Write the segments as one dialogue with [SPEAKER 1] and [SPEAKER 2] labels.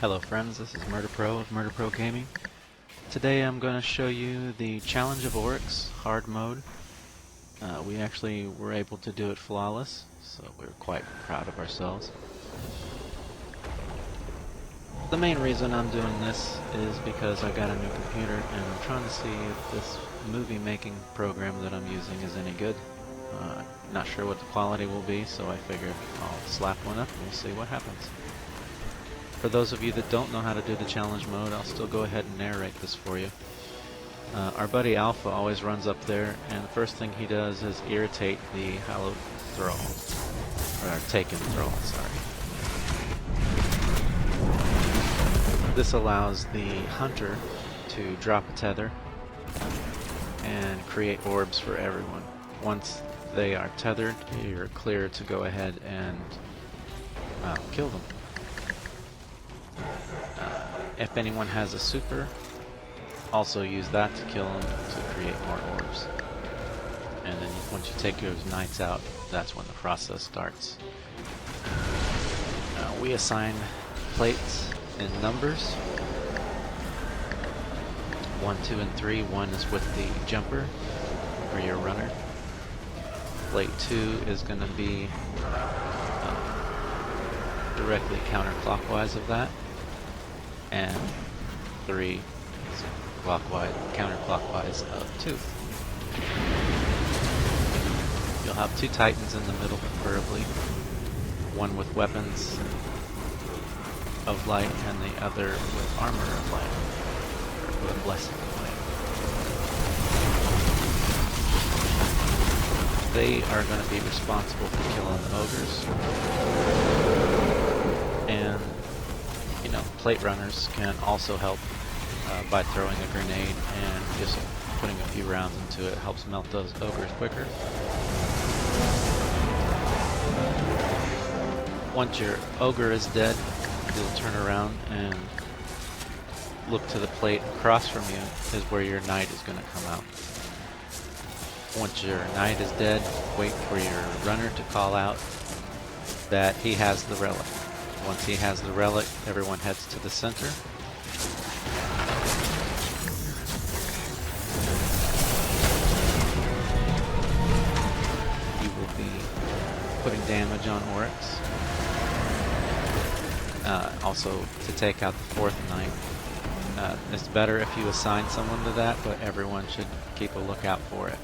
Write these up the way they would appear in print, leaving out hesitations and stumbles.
[SPEAKER 1] Hello friends, this is MurderPro of MurderPro Gaming. Today I'm going to show you the Challenge of Oryx hard mode. We actually were able to do it flawless, so we're quite proud of ourselves. The main reason I'm doing this is because I got a new computer and I'm trying to see if this movie making program that I'm using is any good. Not sure what the quality will be, so I figured I'll slap one up and we'll see what happens. For those of you that don't know how to do the challenge mode, I'll still go ahead and narrate this for you. Our buddy Alpha always runs up there, and the first thing he does is irritate the hallowed thrall. Or taken thrall, sorry. This allows the hunter to drop a tether and create orbs for everyone. Once they are tethered, you're clear to go ahead and kill them. If anyone has a super, also use that to kill them to create more orbs. And then once you take those knights out, that's when the process starts. We assign plates in numbers. 1, 2, and 3. 1 is with the jumper, or your runner. Plate 2 is going to be directly counterclockwise of that. And 3 is counterclockwise of 2. You'll have 2 titans in the middle, preferably. One with weapons of light, and the other with armor of light, or with blessing of light. They are going to be responsible for killing ogres, and plate runners can also help by throwing a grenade and just putting a few rounds into it. Helps melt those ogres quicker. Once your ogre is dead, you'll turn around and look to the plate across from you is where your knight is going to come out. Once your knight is dead, wait for your runner to call out that he has the relic. Once he has the relic, everyone heads to the center. You will be putting damage on Oryx. Also, to take out the 4th knight. It's better if you assign someone to that, but everyone should keep a lookout for it.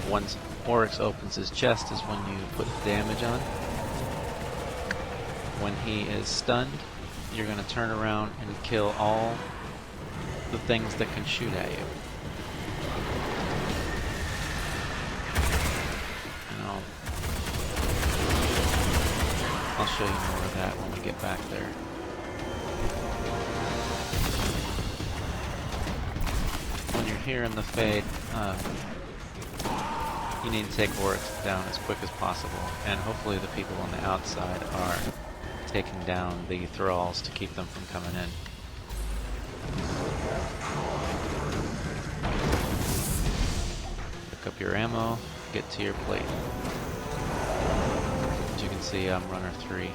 [SPEAKER 1] Once Oryx opens his chest is when you put the damage on. When he is stunned, you're going to turn around and kill all the things that can shoot at you. And I'll show you more of that when we get back there. When you're here in the fade, you need to take Oryx down as quick as possible, and hopefully the people on the outside are taking down the thralls to keep them from coming in. Pick up your ammo, get to your plate. As you can see, I'm runner 3.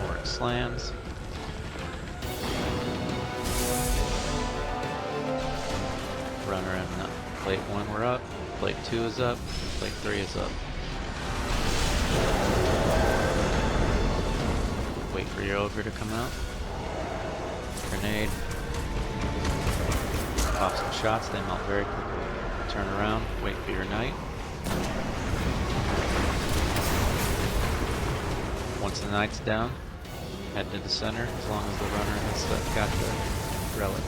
[SPEAKER 1] Oryx slams. Runner and plate 1 we're up, plate 2 is up, and plate 3 is up. Wait for your ogre to come out. Grenade. Pop some shots, they melt very quickly. Turn around, wait for your knight. Once the knight's down, head to the center as long as the runner has got the relic.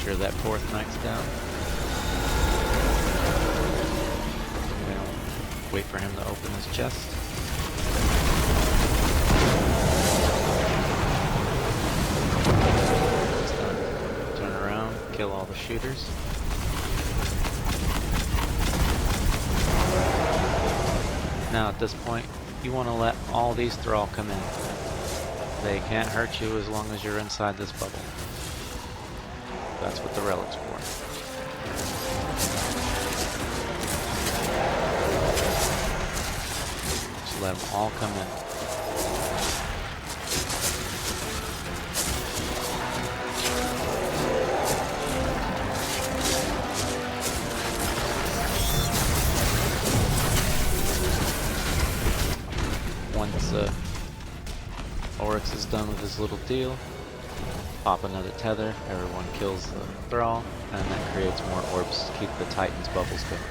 [SPEAKER 1] Sure that 4th knight's down. Wait for him to open his chest. Turn around, kill all the shooters. Now at this point, you want to let all these thrall come in. They can't hurt you as long as you're inside this bubble. That's what the relic's for. Just let them all come in. Once Oryx is done with his little deal, pop another tether, everyone kills the thrall, and that creates more orbs to keep the Titan's bubbles going.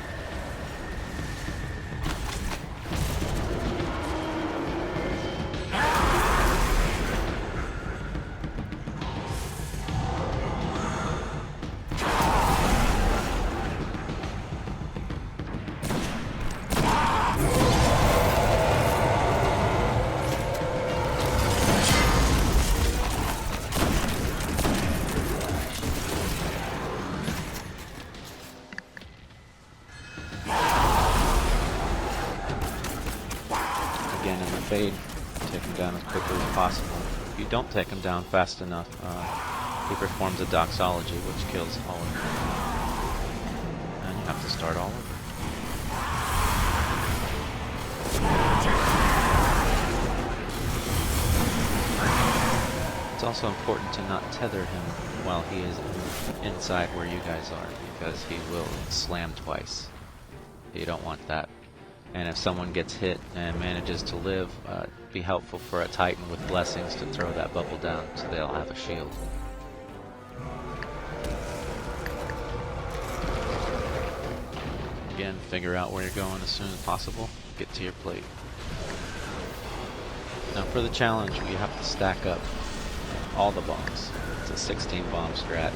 [SPEAKER 1] Again, in the fade, take him down as quickly as possible. If you don't take him down fast enough, he performs a doxology, which kills all of them. And you have to start all over. It's also important to not tether him while he is inside where you guys are, because he will slam twice. You don't want that. And if someone gets hit and manages to live, it'd be helpful for a Titan with blessings to throw that bubble down so they'll have a shield. Again, figure out where you're going as soon as possible. Get to your plate. Now for the challenge, you have to stack up all the bombs. It's a 16 bomb strat.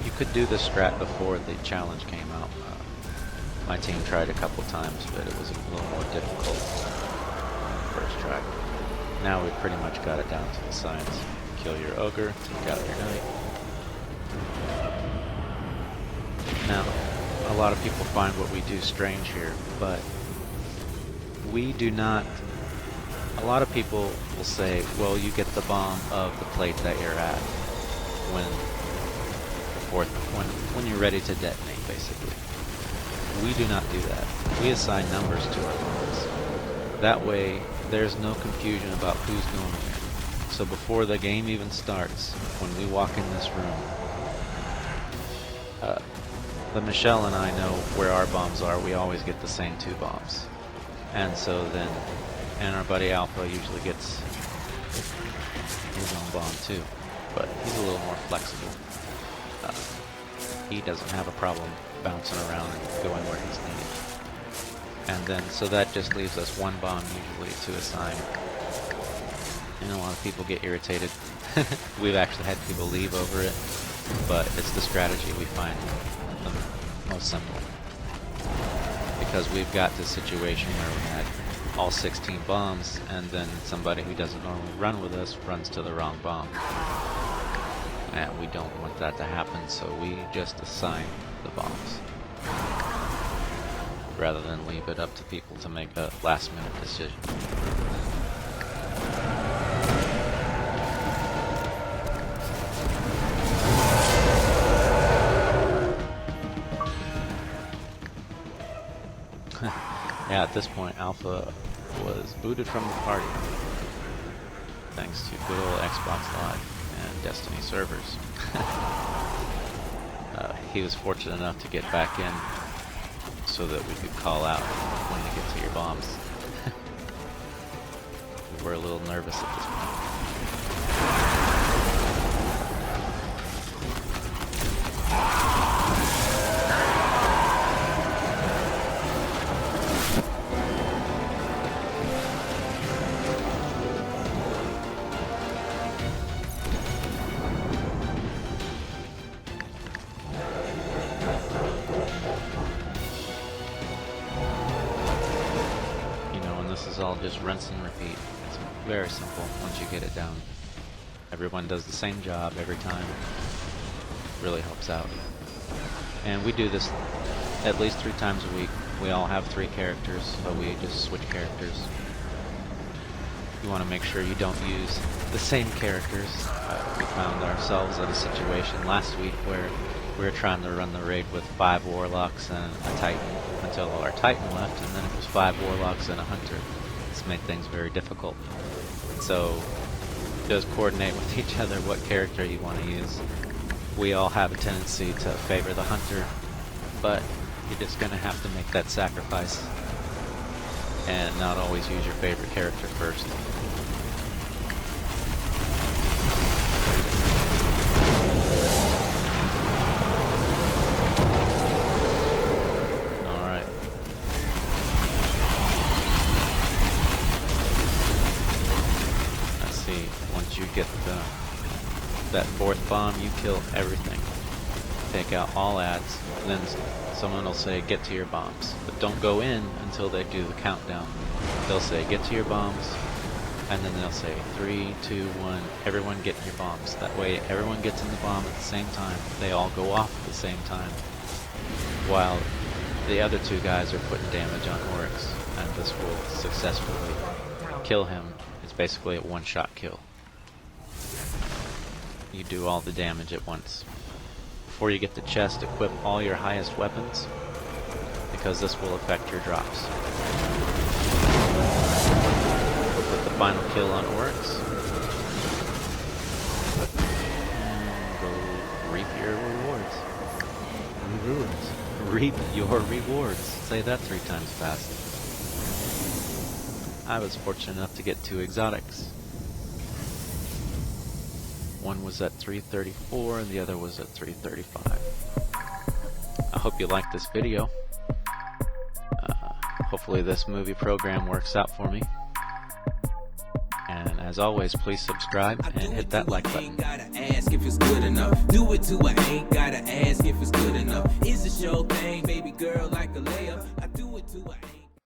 [SPEAKER 1] You could do this strat before the challenge came out. My team tried a couple times, but it was a little more difficult first try. Now we've pretty much got it down to the science. Kill your ogre, take out your knight. Now, a lot of people find what we do strange here, but we do not... A lot of people will say, well, you get the bomb of the plate that you're at when you're ready to detonate, basically. We do not do that. We assign numbers to our bombs. That way, there's no confusion about who's going where. So before the game even starts, when we walk in this room, the Michelle and I know where our bombs are. We always get the same 2 bombs. And so then, and our buddy Alpha usually gets his own bomb too. But he's a little more flexible. He doesn't have a problem bouncing around and going where he's needed. And then, so that just leaves us 1 bomb usually to assign. And a lot of people get irritated. We've actually had people leave over it, but it's the strategy we find the most simple. Because we've got this situation where we had all 16 bombs, and then somebody who doesn't normally run with us runs to the wrong bomb. And we don't want that to happen, so we just assign the bombs rather than leave it up to people to make a last minute decision. Yeah, at this point Alpha was booted from the party thanks to good old Xbox Live and Destiny servers. He was fortunate enough to get back in so that we could call out when to get to your bombs. We were a little nervous at this point. This is all just rinse and repeat. It's very simple once you get it down. Everyone does the same job every time. Really helps out. And we do this at least 3 times a week. We all have 3 characters, so we just switch characters. You want to make sure you don't use the same characters. We found ourselves in a situation last week where we were trying to run the raid with 5 warlocks and a titan until our titan left, and then it was 5 warlocks and a hunter. This made things very difficult. So just coordinate with each other what character you want to use. We all have a tendency to favor the hunter, but you're just going to have to make that sacrifice and not always use your favorite character first. Alright. Let's see, once you get that 4th bomb, you kill everything. Take out all ads, and then someone will say, get to your bombs. But don't go in until they do the countdown. They'll say, get to your bombs, and then they'll say, 3, 2, 1, everyone get in your bombs. That way everyone gets in the bomb at the same time. They all go off at the same time, while the other 2 guys are putting damage on Oryx, and this will successfully kill him. It's basically a one-shot kill. You do all the damage at once. Before you get the chest, equip all your highest weapons, because this will affect your drops. We'll put the final kill on Oryx. And go reap your rewards. Reap your rewards. Say that 3 times fast. I was fortunate enough to get 2 exotics. One was at 334 and the other was at 335. I hope you liked this video. Hopefully this movie program works out for me. And as always, please subscribe and hit that like button.
[SPEAKER 2] Ask if it's good enough. Do it to I ain't gotta ask if it's good enough. Is the show thing